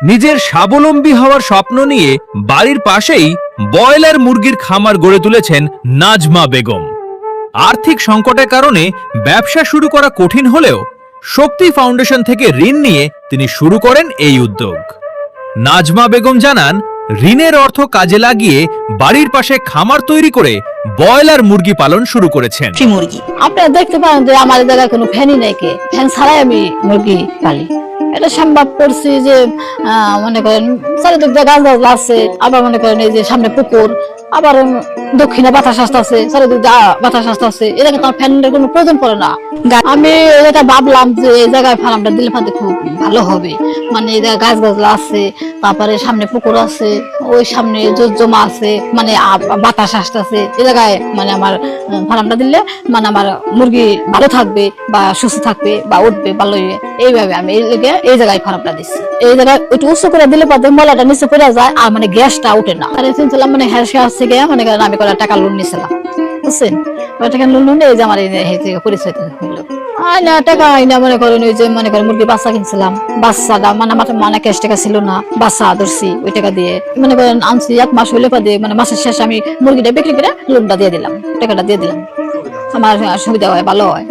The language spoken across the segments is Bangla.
নিজের স্বাবলম্বী হওয়ার স্বপ্ন নিয়ে বাড়ির পাশেই ব্রয়লার মুরগির খামার গড়ে তুলেছেন নাজমা বেগম। আর্থিক সংকটের কারণে ব্যবসা শুরু করা কঠিন হলেও শক্তি ফাউন্ডেশন থেকে ঋণ নিয়ে তিনি শুরু করেন এই উদ্যোগ। নাজমা বেগম জানান, ঋণের অর্থ কাজে লাগিয়ে বাড়ির পাশে খামার তৈরি করে ব্রয়লার মুরগি পালন শুরু করেছেন। মুরগি আপনারা দেখতে পারেন যে আমার জায়গায় কোনো ফ্যানই নাই, ফ্যান ছাড়াই আমি মুরগি পালি। এটা সম্ভব করছি যে মনে করেন চারিদিক দিয়ে গাছ গাছ আছে, আবার মনে করেন এই যে সামনে পুকুর, আবার দক্ষিণে বাতাস আসতে আছে, চারিদিক দিয়ে বাতাস আসতে আছে, এটা কিন্তু ফ্যানের কোনো প্রয়োজন পড়ে না। আমি এটা ভাবলাম যে এই জায়গায় ফার্মটা দিলে পাতে খুব ভালো হবে, মানে এই জায়গায় গাছ গাছলা আছে, তারপরে সামনে পুকুর আছে, ওই সামনে জমা আছে, মানে বাতাস আসতেছে, এই জায়গায় মানে আমার ফার্মটা দিলে মানে আমার মুরগি ভালো থাকবে বা সুস্থ থাকবে বা উঠবে ভালো। এইভাবে আমি এই জায়গায় ফার্মটা দিচ্ছি। এই জায়গায় একটু উঁচু করে দিলে পাতে ময়লাটা নিচে পড়ে যায় আর মানে গ্যাসটা উঠে না। আর চিনছিলাম মানে হ্যাঁ থেকে মানে আমি কয়েক টাকা লোন নিয়েছিলাম, বুঝছেন? কয়েক টাকা লোন নিয়ে এই যে আমার পরিচয় হইলো। আয়না টাকা আয়না মনে করেন ওই যে মনে করেন মুরগি বাচ্চা কিনছিলাম, বাচ্চাটা মানে আমার মানে ক্যাশ টাকা ছিল না, বাচ্চা ধরছি ওই টাকা দিয়ে মনে করেন আনছি। 1 মাস হইলে পা দিয়ে মানে মাসের শেষে আমি মুরগিটা বিক্রি করে লোনটা দিয়ে দিলাম, টাকাটা দিয়ে দিলাম, আমার সুবিধা হয়, ভালো হয়।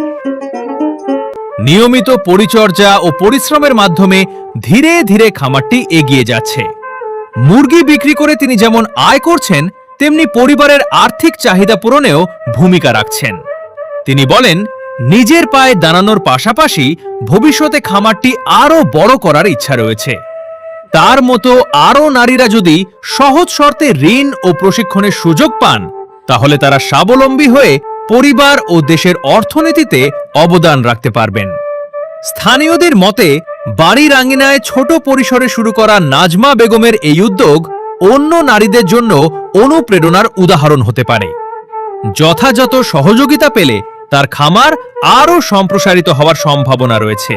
নিয়মিত পরিচর্যা ও পরিশ্রমের মাধ্যমে ধীরে ধীরে খামারটি এগিয়ে যাচ্ছে। মুরগি বিক্রি করে তিনি যেমন আয় করছেন, তেমনি পরিবারের আর্থিক চাহিদা পূরণেও ভূমিকা রাখছেন। তিনি বলেন, নিজের পায়ে দাঁড়ানোর পাশাপাশি ভবিষ্যতে খামারটি আরো বড় করার ইচ্ছা রয়েছে। তার মতো আরো নারীরা যদি সহজ শর্তে ঋণ ও প্রশিক্ষণের সুযোগ পান, তাহলে তারা স্বাবলম্বী হয়ে পরিবার ও দেশের অর্থনীতিতে অবদান রাখতে পারবেন। স্থানীয়দের মতে, বাড়ির আঙিনায় ছোট পরিসরে শুরু করা নাজমা বেগমের এই উদ্যোগ অন্য নারীদের জন্য অনুপ্রেরণার উদাহরণ হতে পারে। যথাযথ সহযোগিতা পেলে তার খামার আরও সম্প্রসারিত হওয়ার সম্ভাবনা রয়েছে।